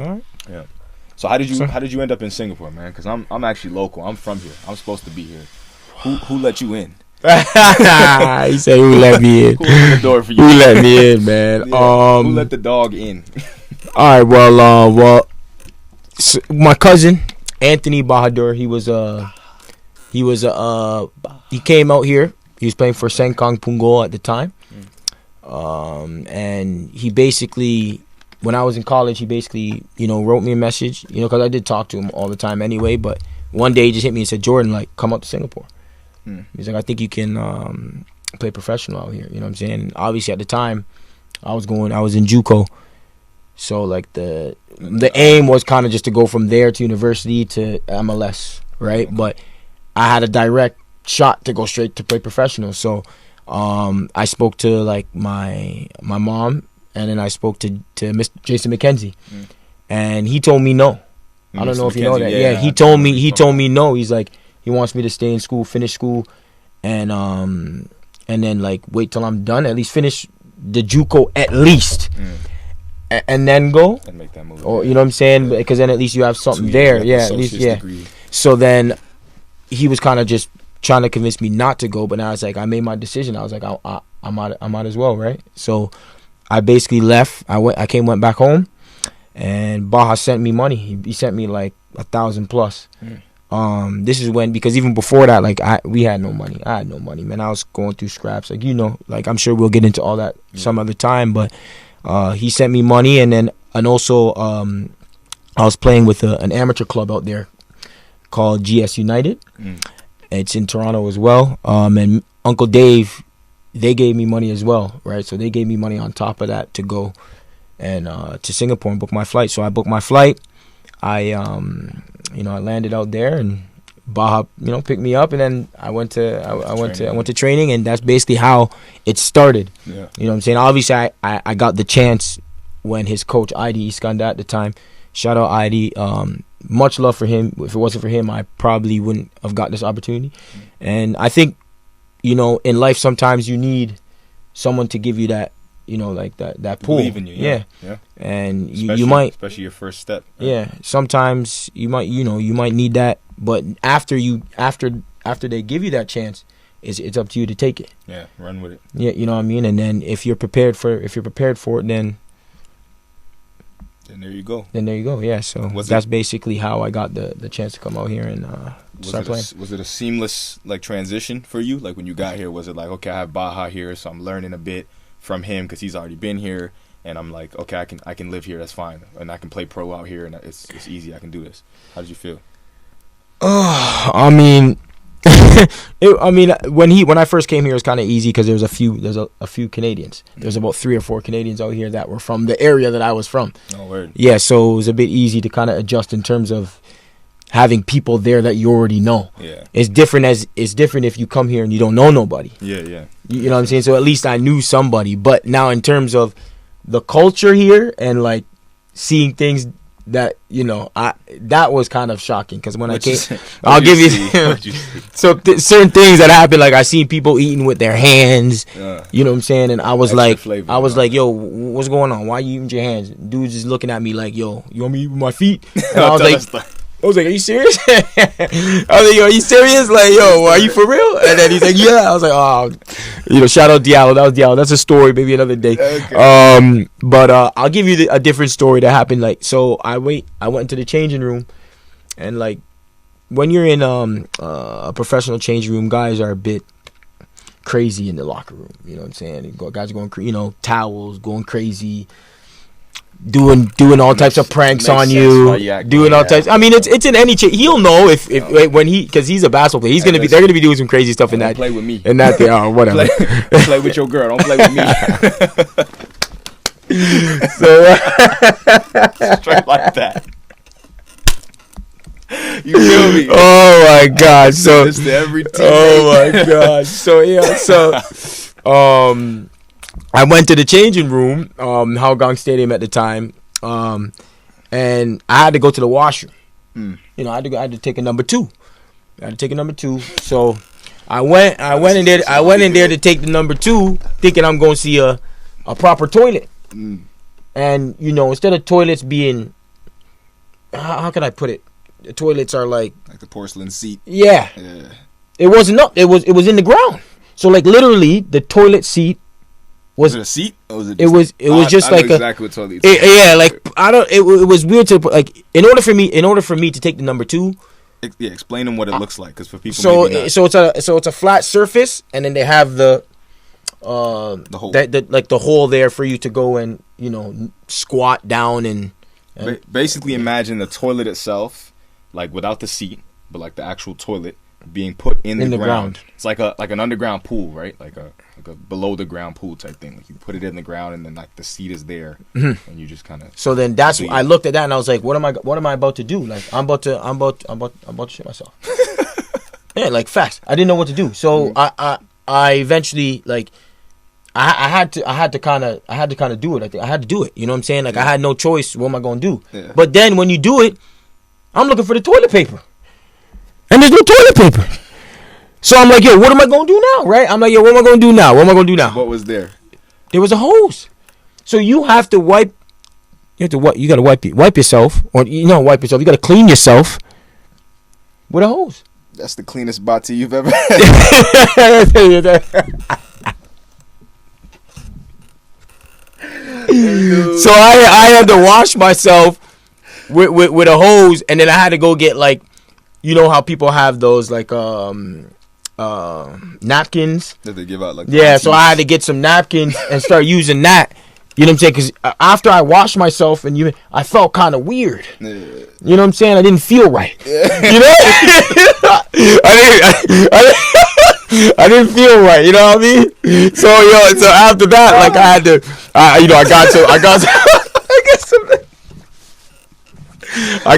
All right. Yeah. So how did you end up in Singapore, man? Because I'm actually local. I'm from here. I'm supposed to be here. Who let you in? He said, "Who let me in? Who opened the door for you? Who let me in, man? Yeah. Who let the dog in?" All right. Well, so my cousin Anthony Bahadur. He came out here. He was playing for Sengkang Punggol at the time, and he basically, when I was in college, he basically, wrote me a message, because I did talk to him all the time anyway. But one day he just hit me and said, "Jordan, like, come up to Singapore." He's like, "I think you can play professional out here." You know what I'm saying? And obviously at the time, I was in JUCO, so like the aim was kind of just to go from there to university to MLS, right? But I had a direct shot to go straight to play professional. So I spoke to like my mom, and then I spoke to Mr. Jason McKenzie, and he told me no. I don't know if you know that. Yeah, he told me no. He's like, he wants me to stay in school, finish school, and then like wait till I'm done, at least finish the JUCO at least, and then go and make that move. Or you know what I'm saying? Because then at least you have something there. Yeah, at least degree. So then he was kind of just trying to convince me not to go, but now it's like I made my decision. I was like, I might as well, right? So I basically left. I went back home, and Baja sent me money. He sent me like 1,000 plus. This is when, because even before that, like we had no money. I had no money, man. I was going through scraps, like like I'm sure we'll get into all that some other time. But he sent me money, and also I was playing with an amateur club out there called GS United. It's in Toronto as well. And Uncle Dave, they gave me money as well, right? So they gave me money on top of that to go and to Singapore and book my flight. So I booked my flight. I landed out there, and Baja, picked me up, and then I went to training, and that's basically how it started. Yeah. You know what I'm saying? Obviously, I got the chance when his coach Aidi Iskanda at the time. Shout out Aidi. Much love for him. If it wasn't for him, I probably wouldn't have got this opportunity. And I think, in life sometimes you need someone to give you that, like that pull. Believe in you. Yeah. And you might, especially your first step. Right? Yeah. Sometimes you might need that, but after they give you that chance, it's up to you to take it. Yeah, run with it. Yeah, you know what I mean. And then if you're prepared for it, then there you go. Yeah. So that's basically how I got the chance to come out here and start playing. Was it a seamless transition for you? Like when you got here, was it like, okay, I have Baja here, so I'm learning a bit from him because he's already been here, and I'm like, okay, I can live here, that's fine, and I can play pro out here, and it's easy, I can do this. How did you feel? I mean, when I first came here, it was kind of easy because there's a few Canadians. There's about 3 or 4 Canadians out here that were from the area that I was from. Oh, word. Yeah, so it was a bit easy to kind of adjust in terms of having people there that you already know. Yeah. It's different if you come here and you don't know nobody. Yeah. You know what I'm saying? So at least I knew somebody. But now in terms of the culture here and like seeing things that that was kind of shocking because when I came, I'll give you certain things that happened. Like I seen people eating with their hands. You know what I'm saying? And I was like, yo, what's going on? Why are you eating with your hands? Dude's just looking at me like, yo, you want me to eat with my feet? And I was like, are you serious? I was like, yo, are you serious? Like, yo, are you for real? And then he's like, yeah. I was like, oh, shout out Diallo. That was Diallo. That's a story, maybe another day. Okay. But I'll give you a different story that happened. Like, so I went into the changing room, and like, when you're in a professional changing room, guys are a bit crazy in the locker room. You know what I'm saying? Guys are going, towels, going crazy. Doing all types of pranks on you, doing all types. I mean, it's in any. He'll know if when because he's a basketball player. They're gonna be doing some crazy stuff in that. Play with me. In that, whatever. play with your girl. Don't play with me. So straight like that. You feel me? Oh my God! So this to every team. Oh my God! So I went to the changing room, Hougang Stadium at the time, and I had to go to the washroom. You know, I had to take a number 2. I had to take a number 2. So I went in there to take the number 2, thinking I'm going to see a proper toilet. And you know, instead of toilets being, how can I put it? The toilets are like the porcelain seat. Yeah. It wasn't up. It was in the ground. So like literally, the toilet seat was it a seat? Or was it was just like exactly what toilet. Like I don't. It was weird to put, like in order for me to take the number 2. Yeah, explain them what it looks like, because for people. So it's a flat surface, and then they have the hole, the hole there for you to go and, you know, squat down and basically imagine the toilet itself, like without the seat, but like the actual toilet being put in the ground. It's like an underground pool, right? Like a below the ground pool type thing. Like you put it in the ground, and then like the seat is there, and you just kind of. So then that's I looked at that and I was like, what am I about to do? Like I'm about to shit myself. Yeah, like facts. I didn't know what to do. So I eventually, like, I had to kind of do it. I think I had to do it. You know what I'm saying? Like I had no choice. What am I gonna do? Yeah. But then when you do it, I'm looking for the toilet paper, and there's no toilet paper. So I'm like, yo, what am I gonna do now? Right? I'm like, yo, what am I gonna do now? What was there? There was a hose. So you have to wipe. You gotta wipe yourself, or wipe yourself. You gotta clean yourself with a hose. That's the cleanest bati you've ever had. So I had to wash myself with a hose, and then I had to go get, like, you know how people have those like napkins that they give out, like, so I had to get some napkins and start using that. You know what I'm saying? Because after I washed myself, I felt kind of weird. Yeah. You know what I'm saying? I didn't feel right. Yeah. You know? I didn't feel right. You know what I mean? So after that, like, I had to, I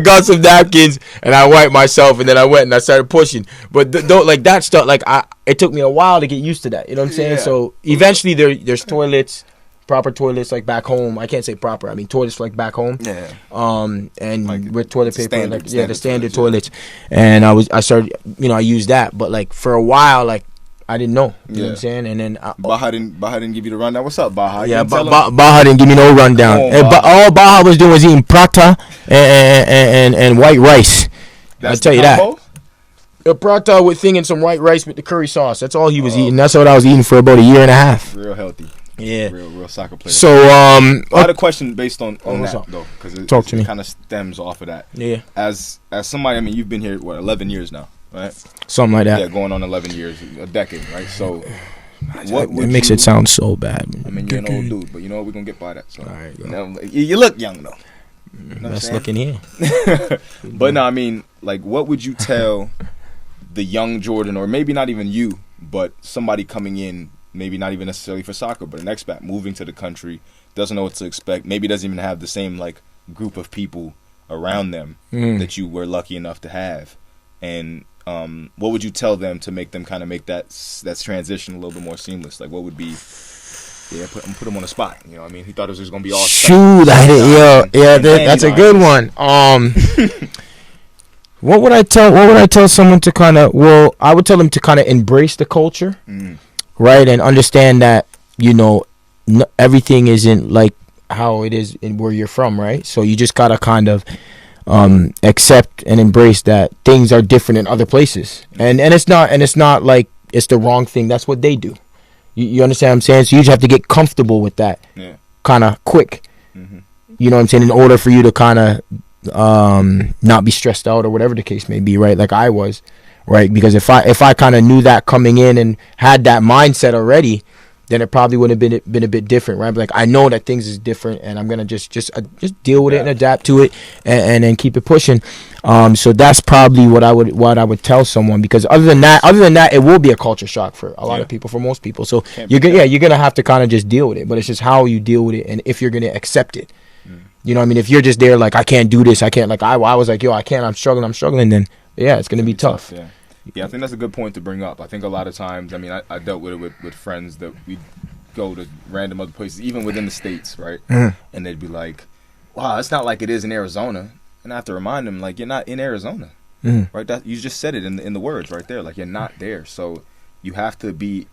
got some napkins and I wiped myself, and then I went and I started pushing. But don't like that stuff. Like it took me a while to get used to that. You know what I'm saying? Yeah. So eventually there's toilets. Proper toilets, like back home. I can't say proper. I mean toilets like back home. Yeah. And like with toilet paper, the standard toilets. And I started, I used that. But like for a while, like I didn't know. You know what I'm saying? And then Baha didn't give you the rundown. What's up, Baha? Yeah, Baha didn't give me no rundown. All Baha was doing was eating prata and white rice. I'll tell you that. A prata with and some white rice with the curry sauce. That's all he was eating. That's what I was eating for about a year and a half. Real healthy. Yeah, real soccer player. So, I had a question based on that though, because it kind of stems off of that. Yeah. As somebody, I mean, you've been here 11 years now, right? Something like that. Yeah, going on 11 years, a decade, right? So, it makes it sound so bad. I mean, you're an old dude, but we're gonna get by that. So, all right, you look young though. Let's look in here. But no, I mean, like, what would you tell the young Jordan, or maybe not even you, but somebody coming in? Maybe not even necessarily for soccer, but an expat moving to the country, doesn't know what to expect, maybe doesn't even have the same, like, group of people around them that you were lucky enough to have. And what would you tell them to make them kind of make that transition a little bit more seamless? Like, what would be... Yeah, put him on the spot. You know what I mean? He thought it was just going to be all... Shoot, that's a good one. What would I tell someone to kind of... Well, I would tell them to kind of embrace the culture. Right, and understand that, everything isn't like how it is in where you're from, right? So you just gotta kind of accept and embrace that things are different in other places, and it's not like it's the wrong thing. That's what they do. You understand what I'm saying? So you just have to get comfortable with that, kind of quick. You know what I'm saying? In order for you to kind of not be stressed out or whatever the case may be, right? Like I was. Right, because if I kind of knew that coming in and had that mindset already, then it probably would have been a bit different, right? But like I know that things is different, and I'm gonna just deal with it and adapt to it, and then keep it pushing. So that's probably what I would tell someone, because other than that, it will be a culture shock for a lot of people, for most people. So you're gonna have to kind of just deal with it, but it's just how you deal with it, and if you're gonna accept it. You know what I mean? If you're just there like, I can't do this, I can't, like I was like, yo, I can't, I'm struggling, then yeah, it's gonna be tough. Yeah, I think that's a good point to bring up. I think a lot of times, I mean, I dealt with it with friends that we go to random other places, even within the States, right? And they'd be like, wow, it's not like it is in Arizona. and I have to remind them, like, you're not in Arizona, right? That you just said it in the words right there. Like, you're not there, so you have to be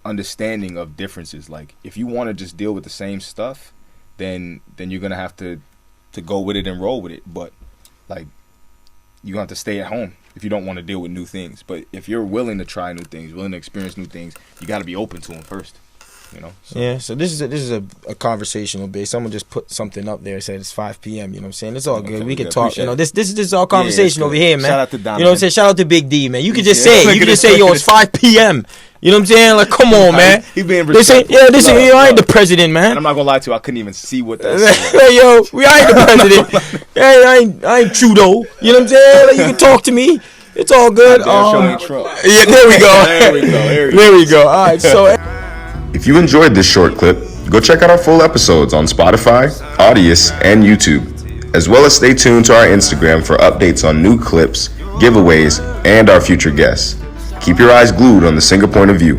understanding of differences. Like, if you want to just deal with the same stuff, then you're gonna have to go with it and roll with it. But like, you have to stay at home if you don't want to deal with new things. But if you're willing to try new things, willing to experience new things, you got to be open to them first. You know. So. Yeah. So this is a conversational base. Someone just put something up there, said it's 5 p.m. You know what I'm saying? It's all good. We can talk. You know, this is all conversation over here, man. Shout out to Donovan. You know what I'm saying? Shout out to Big D, man. You can just say it. You can just say, yo, it's 5 p.m. You know what I'm saying? Like, come on, man. He being respectful. I ain't the president, man. And I'm not gonna lie to you, I couldn't even see what that said. Hey, yo, I ain't the president. Hey, I ain't Trudeau. You know what I'm saying? Like, you can talk to me. It's all good. Yeah, there we go. There we go. All right, so. If you enjoyed this short clip, go check out our full episodes on Spotify, Audius, and YouTube, as well as stay tuned to our Instagram for updates on new clips, giveaways, and our future guests. Keep your eyes glued on the Single Point of View.